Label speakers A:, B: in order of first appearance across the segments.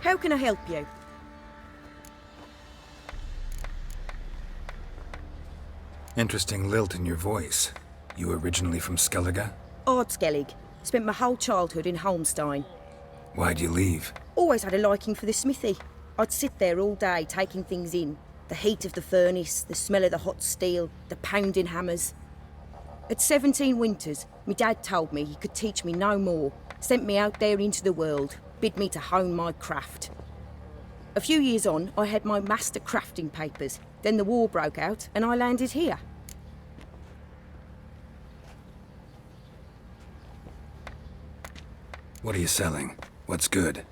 A: How can I help you?
B: Interesting lilt in your voice. You originally from Skellige?
A: Ardskellig. Spent my whole childhood in Holmstein.
B: Why'd you leave?
A: Always had a liking for the smithy. I'd sit there all day taking things in. The heat of the furnace, the smell of the hot steel, the pounding hammers. At 17 winters, my dad told me he could teach me no more. Sent me out there into the world, bid me to hone my craft. A few years on, I had my master crafting papers. Then the war broke out and I landed here.
B: What are you selling? What's good?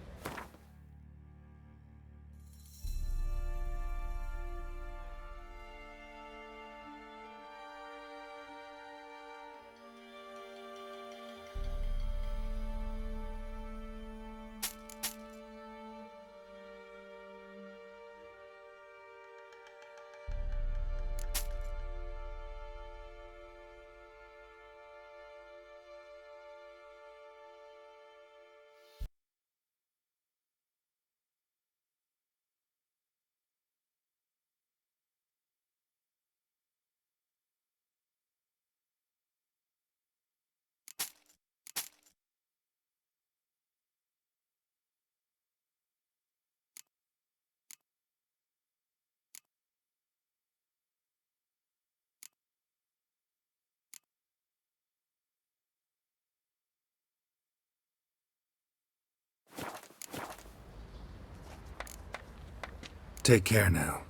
B: Take care now.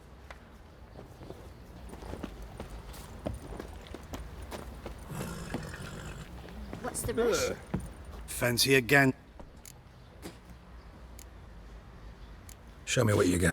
C: What's the rush?
D: Fancy again?
B: Show me what you got.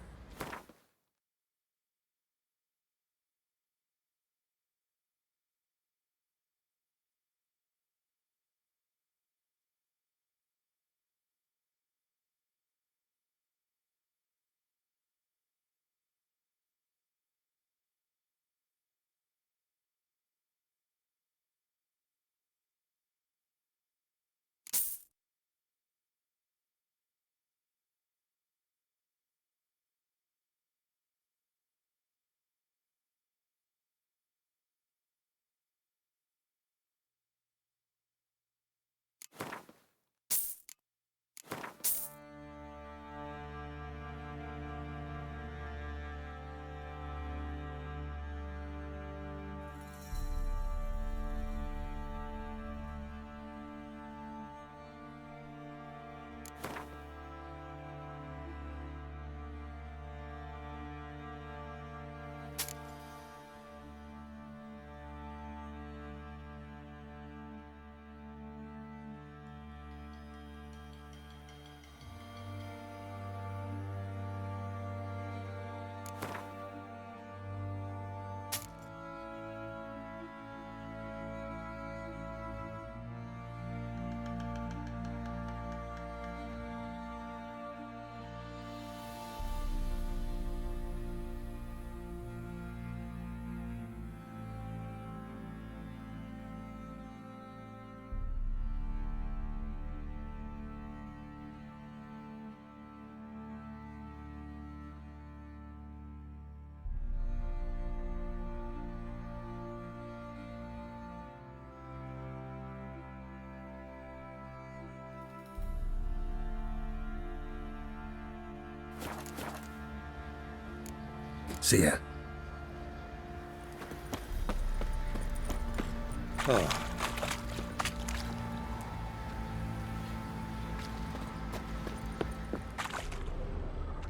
B: See ya.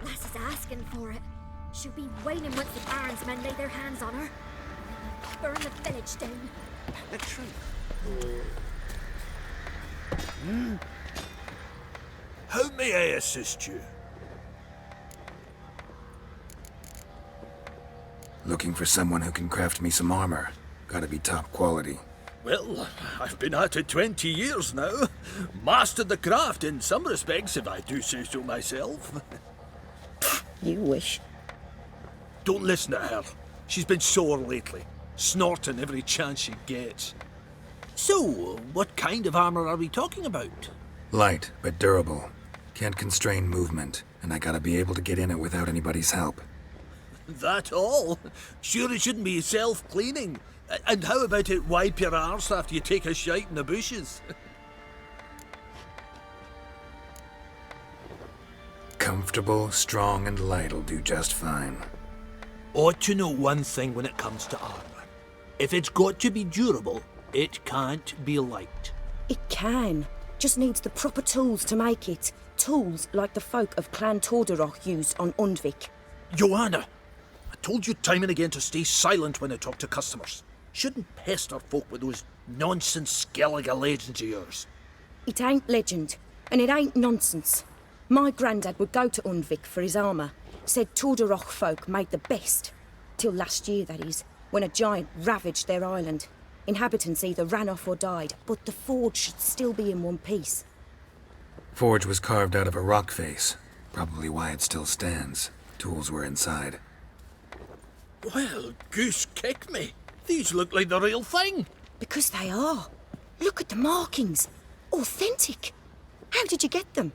C: Lass is asking for it. She'll be waiting once the Baron's men lay their hands on her. Burn the village down.
D: The truth.
E: How may I assist you?
B: Looking for someone who can craft me some armor. Gotta be top quality.
E: Well, I've been at it 20 years now. Mastered the craft in some respects, if I do say so myself.
A: You wish.
E: Don't listen to her. She's been sore lately, snorting every chance she gets. So, what kind of armor are we talking about?
B: Light, but durable. Can't constrain movement, and I gotta be able to get in it without anybody's help.
E: That all? Sure it shouldn't be self-cleaning. And how about it wipe your arse after you take a shite in the bushes?
B: Comfortable, strong, and light'll do just fine.
E: Ought to know one thing when it comes to armour. If it's got to be durable, it can't be light.
A: It can. Just needs the proper tools to make it. Tools like the folk of Clan Torderoch used on Undvik.
E: Joanna, I told you time and again to stay silent when I talk to customers. Shouldn't pester folk with those nonsense Skellige legends of yours.
A: It ain't legend, and it ain't nonsense. My granddad would go to Undvik for his armour. Said Torderoch folk made the best. Till last year, that is, when a giant ravaged their island. Inhabitants either ran off or died, but the forge should still be in one piece.
B: Forge was carved out of a rock face. Probably why it still stands. Tools were inside.
E: Well, goose kick me. These look like the real thing.
A: Because they are. Look at the markings. Authentic. How did you get them?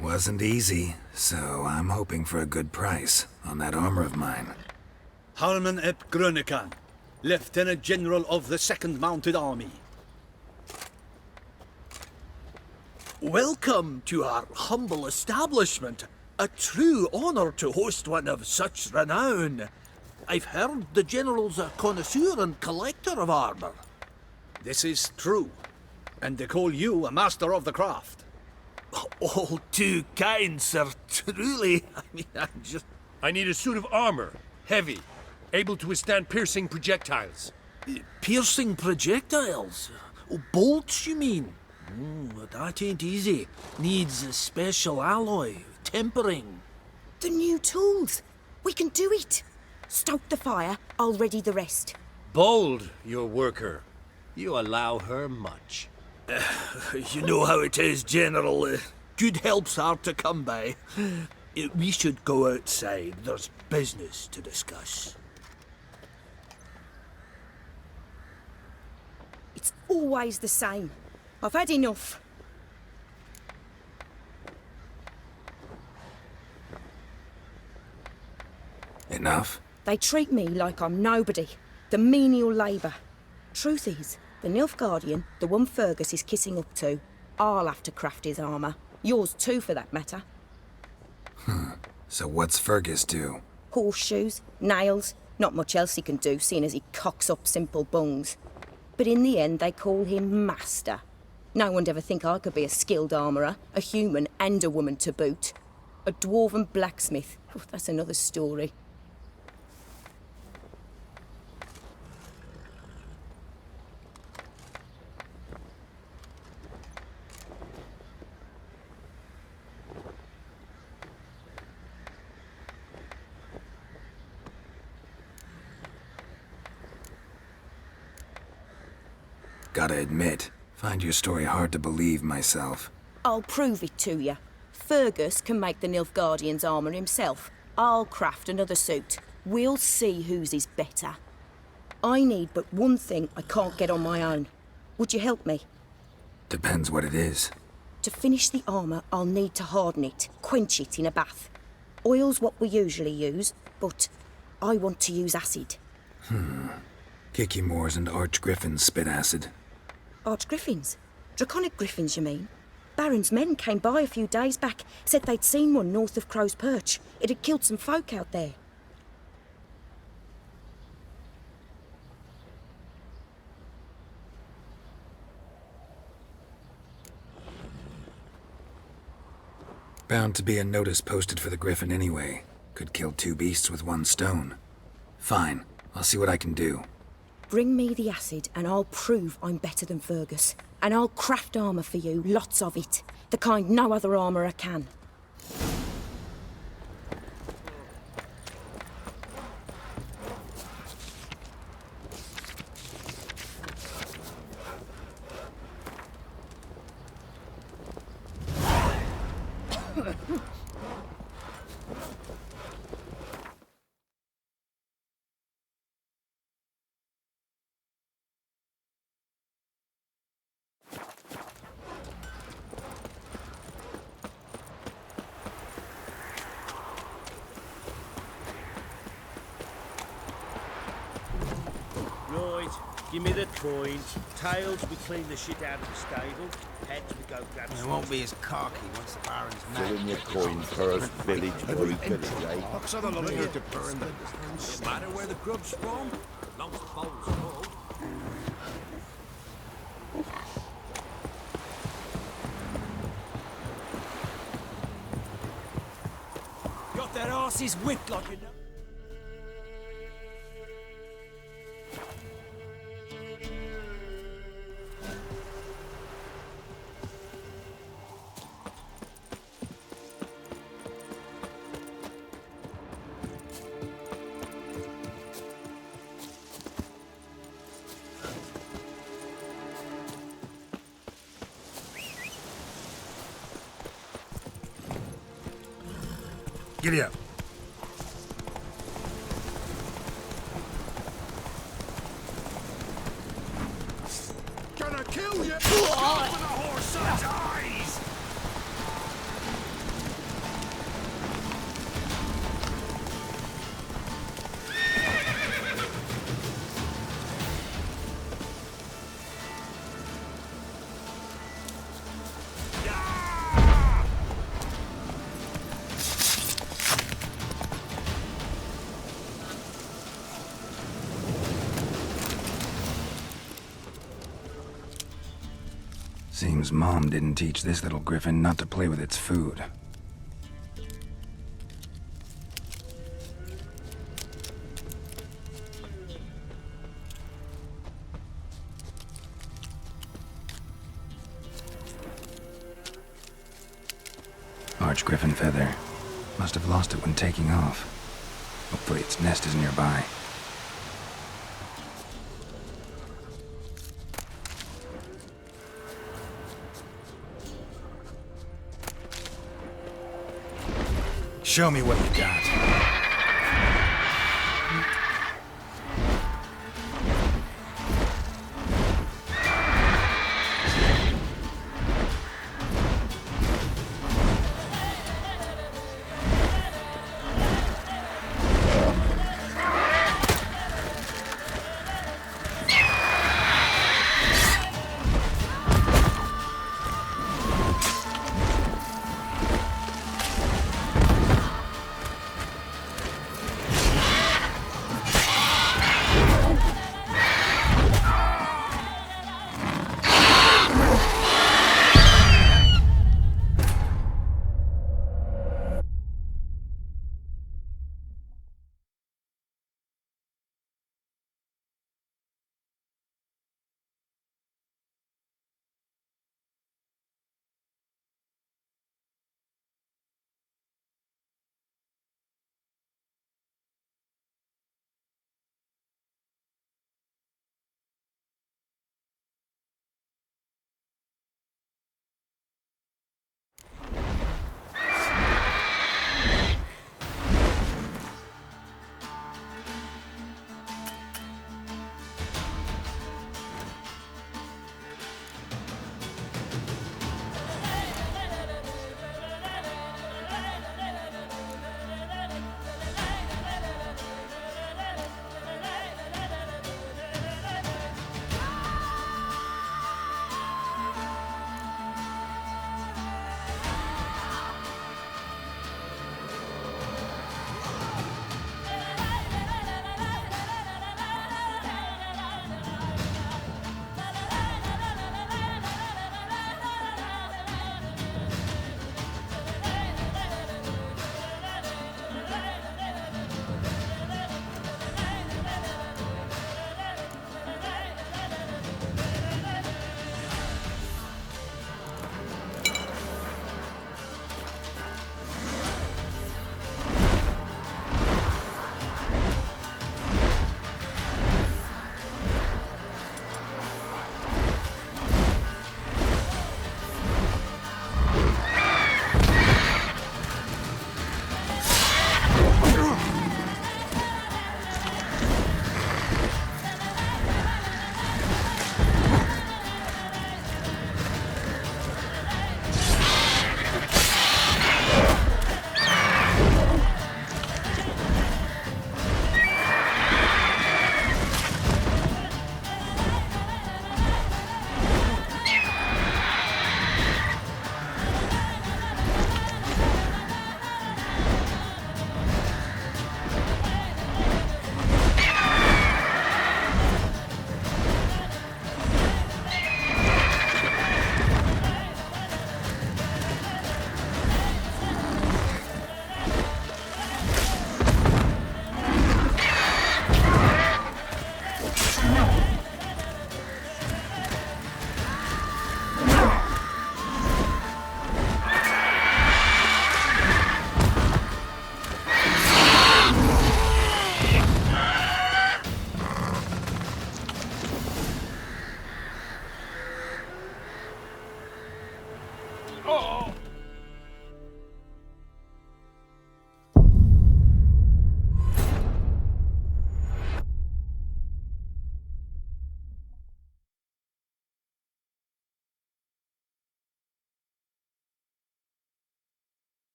B: Wasn't easy, so I'm hoping for a good price on that armor of mine.
D: Harman ep Grönekan, Lieutenant General of the 2nd Mounted Army.
E: Welcome to our humble establishment. A true honour to host one of such renown. I've heard the General's a connoisseur and collector of armour.
D: This is true, and they call you a master of the craft.
E: All too kind, sir. Truly.
F: I need a suit of armor. Heavy. Able to withstand piercing projectiles.
E: Piercing projectiles? Oh, bolts, you mean? That ain't easy. Needs a special alloy. Tempering.
A: The new tools. We can do it. Stoke the fire, I'll ready the rest.
F: Bold, your worker. You allow her much.
E: You know how it is, General. Good help's hard to come by. We should go outside. There's business to discuss.
A: It's always the same. I've had enough.
B: Enough?
A: They treat me like I'm nobody. The menial labour. Truth is, the Nilfgaardian, the one Fergus is kissing up to, I'll have to craft his armour. Yours too, for that matter.
B: So what's Fergus do?
A: Horseshoes, nails, not much else he can do, seeing as he cocks up simple bungs. But in the end, they call him Master. No one'd ever think I could be a skilled armourer, a human and a woman to boot. A dwarven blacksmith, that's another story.
B: Gotta admit, find your story hard to believe myself.
A: I'll prove it to you. Fergus can make the Nilfgaardian's armour himself. I'll craft another suit. We'll see whose is better. I need but one thing I can't get on my own. Would you help me?
B: Depends what it is.
A: To finish the armour, I'll need to harden it, quench it in a bath. Oil's what we usually use, but I want to use acid.
B: Kicky Moors and Archgriffins spit acid.
A: Archgriffins? Draconic griffins, you mean? Baron's men came by a few days back, said they'd seen one north of Crow's Perch. It had killed some folk out there.
B: Bound to be a notice posted for the Griffin anyway. Could kill two beasts with one stone. Fine, I'll see what I can do.
A: Bring me the acid and I'll prove I'm better than Fergus. And I'll craft armour for you, lots of it. The kind no other armourer can.
G: Give me the coins. Tails, we clean the shit out of the stable. Heads, we go grab
H: It
G: some.
H: won't be as cocky once the Baron's
I: Fill
H: mad.
I: in your coin purse, village, every village, eh?
F: Box of the lot of you to burn them.
E: No matter where the grub's from, long as the bowl's full.
H: Got their asses whipped like you know.
B: Giddy up.
F: Gonna kill you! With a horse's eyes!
B: Seems Mom didn't teach this little griffin not to play with its food. Large griffin feather. Must have lost it when taking off. Hopefully its nest is nearby. Show me what you got.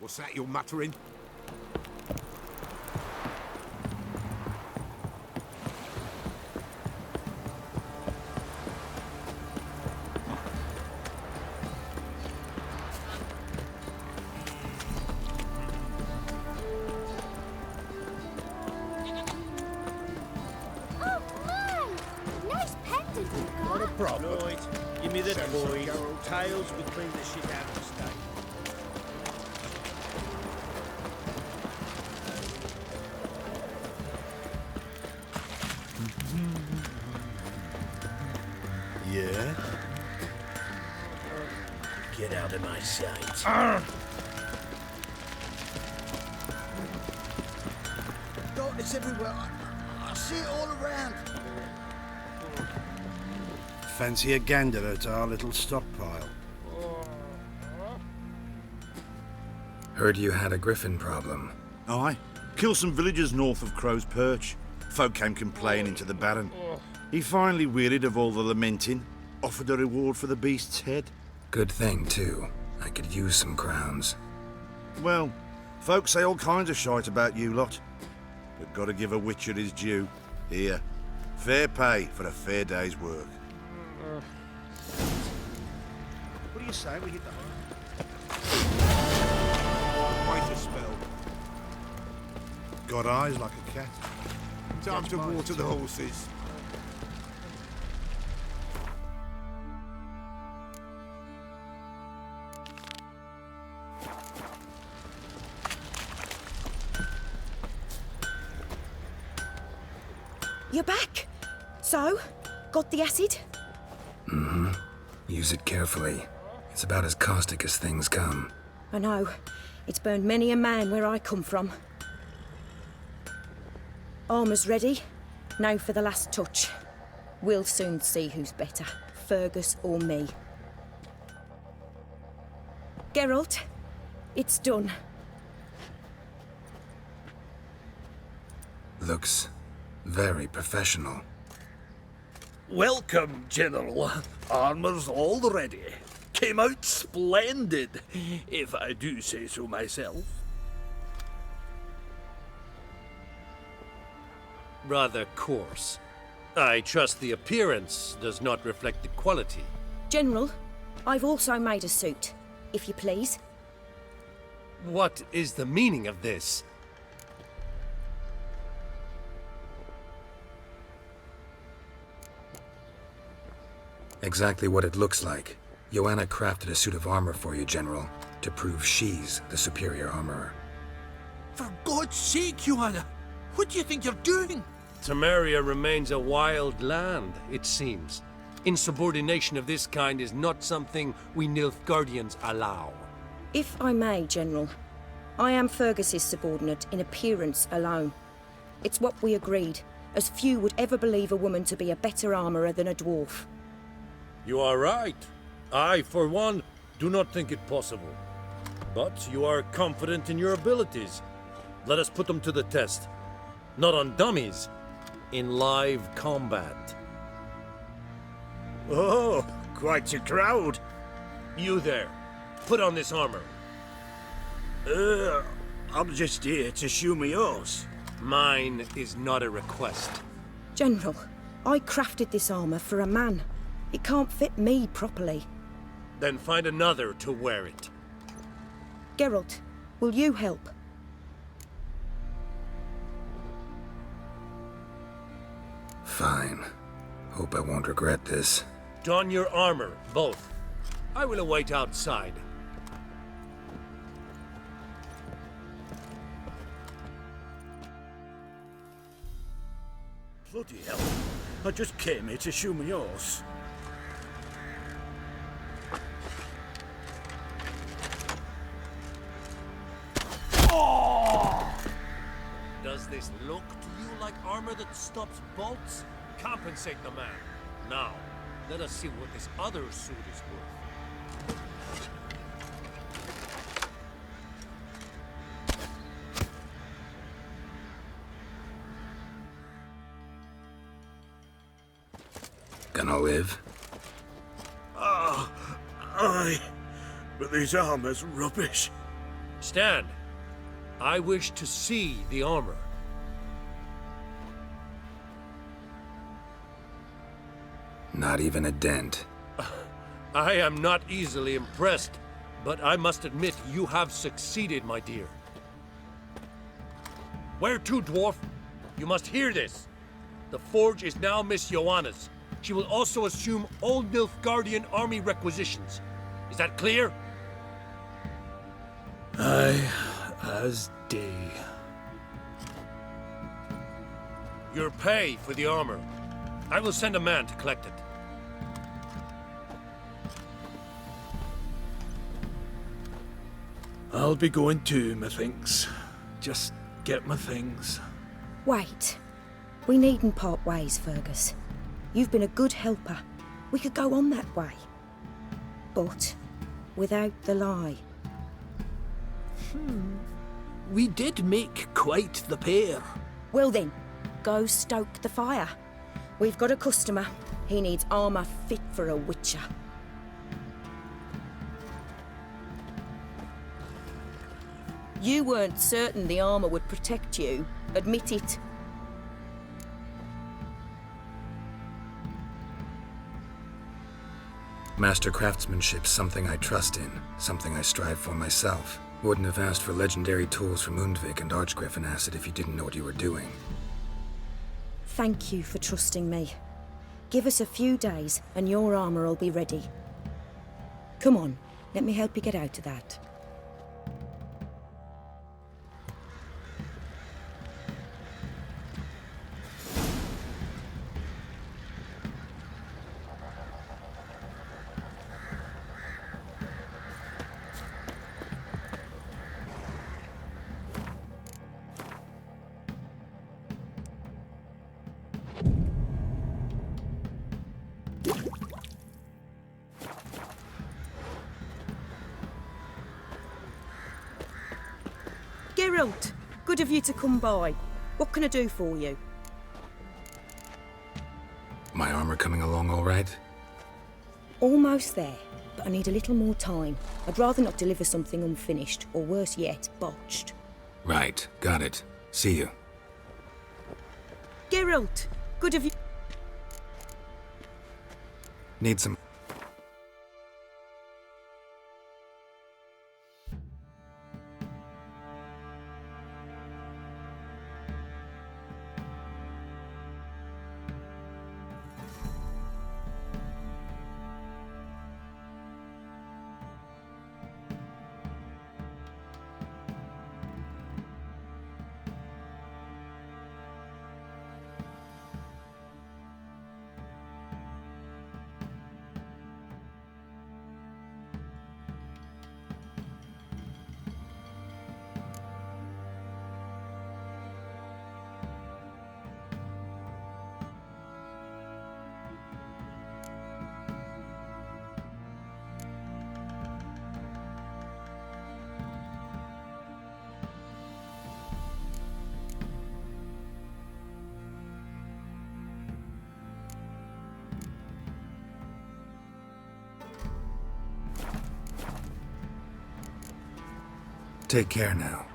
H: What's that you're muttering?
C: Oh my! Nice pendant you've got.
G: Not a problem. Right, give me the
H: Sense of
G: toys.
H: Geralt.
G: Tails, we clean the shit out of the stable.
D: Yeah?
G: Get out of my sight.
I: Darkness everywhere. I see it all around.
D: Fancy a gander at our little stockpile.
B: Heard you had a griffin problem.
J: Aye. Killed some villagers north of Crow's Perch. Folk came complaining to the Baron. He finally wearied of all the lamenting, offered a reward for the beast's head.
B: Good thing, too. I could use some crowns.
J: Well, folks say all kinds of shite about you lot. But gotta give a witcher his due. Here, fair pay for a fair day's work.
D: What do you say we hit the
H: Wait a spell.
D: Got eyes like a cat.
H: Time to water the horses.
A: You're back. So, got the acid?
B: Use it carefully. It's about as caustic as things come.
A: I know. It's burned many a man where I come from. Armour's ready. Now for the last touch. We'll soon see who's better, Fergus or me. Geralt, it's done.
B: Looks very professional.
E: Welcome, General. Armour's all ready. Came out splendid, if I do say so myself.
F: Rather coarse. I trust the appearance does not reflect the quality.
A: General, I've also made a suit, if you please.
F: What is the meaning of this?
B: Exactly what it looks like. Joanna crafted a suit of armor for you, General, to prove she's the superior armorer.
E: For God's sake, Joanna, what do you think you're doing?
F: Temeria remains a wild land, it seems. Insubordination of this kind is not something we Nilfgaardians allow.
A: If I may, General, I am Fergus's subordinate in appearance alone. It's what we agreed, as few would ever believe a woman to be a better armourer than a dwarf.
F: You are right. I, for one, do not think it possible. But you are confident in your abilities. Let us put them to the test. Not on dummies, in live combat.
G: Oh, quite a crowd.
F: You there, put on this armor.
G: I'm just here to show me yours.
F: Mine is not a request.
A: General, I crafted this armour for a man. It can't fit me properly.
F: Then find another to wear it.
A: Geralt, will you help?
B: Fine. Hope I won't regret this.
F: Don your armor, both. I will await outside.
G: Bloody hell. I just came here to show me yours.
F: Does this look to you like armor that stops bolts? Compensate the man. Now, let us see what this other suit is worth.
B: Gonna live?
G: Aye, but this armour's rubbish.
F: Stand. I wish to see the armor.
B: Not even a dent.
F: I am not easily impressed, but I must admit you have succeeded, my dear. Where to, dwarf? You must hear this. The forge is now Miss Joanna's. She will also assume all Nilfgaardian army requisitions. Is that clear?
E: Aye, as day.
F: Your pay for the armor. I will send a man to collect it.
E: I'll be going too, methinks. Just get my things.
A: Wait. We needn't part ways, Fergus. You've been a good helper. We could go on that way. But without the lie.
E: We did make quite the pair.
A: Well then, go stoke the fire. We've got a customer. He needs armour fit for a witcher. You weren't certain the armour would protect you. Admit it.
B: Master craftsmanship's something I trust in, something I strive for myself. Wouldn't have asked for legendary tools from Undvik and Archgriffin Acid if you didn't know what you were doing.
A: Thank you for trusting me. Give us a few days and your armour will be ready. Come on, let me help you get out of that. Geralt, good of you to come by. What can I do for you?
B: My armor coming along all right?
A: Almost there, but I need a little more time. I'd rather not deliver something unfinished, or worse yet, botched.
B: Right, got it. See you.
A: Geralt, good of you.
B: Need some... Take care now.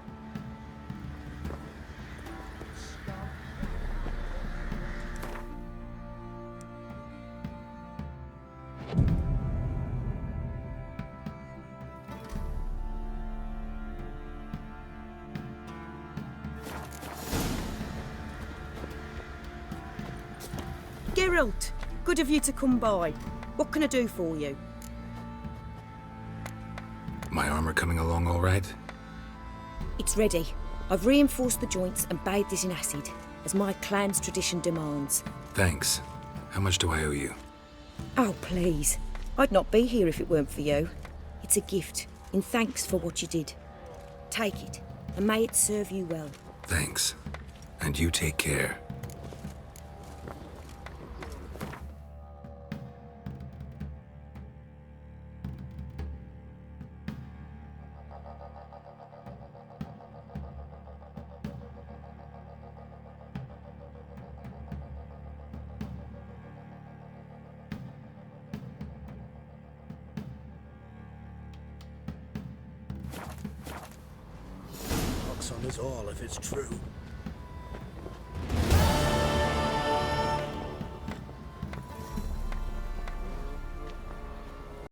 A: Geralt, good of you to come by. What can I do for you?
B: My armor coming along all right?
A: It's ready. I've reinforced the joints and bathed it in acid, as my clan's tradition demands.
B: Thanks. How much do I owe you?
A: Oh, please. I'd not be here if it weren't for you. It's a gift, in thanks for what you did. Take it, and may it serve you well.
B: Thanks. And you take care.
G: on us all if it's true.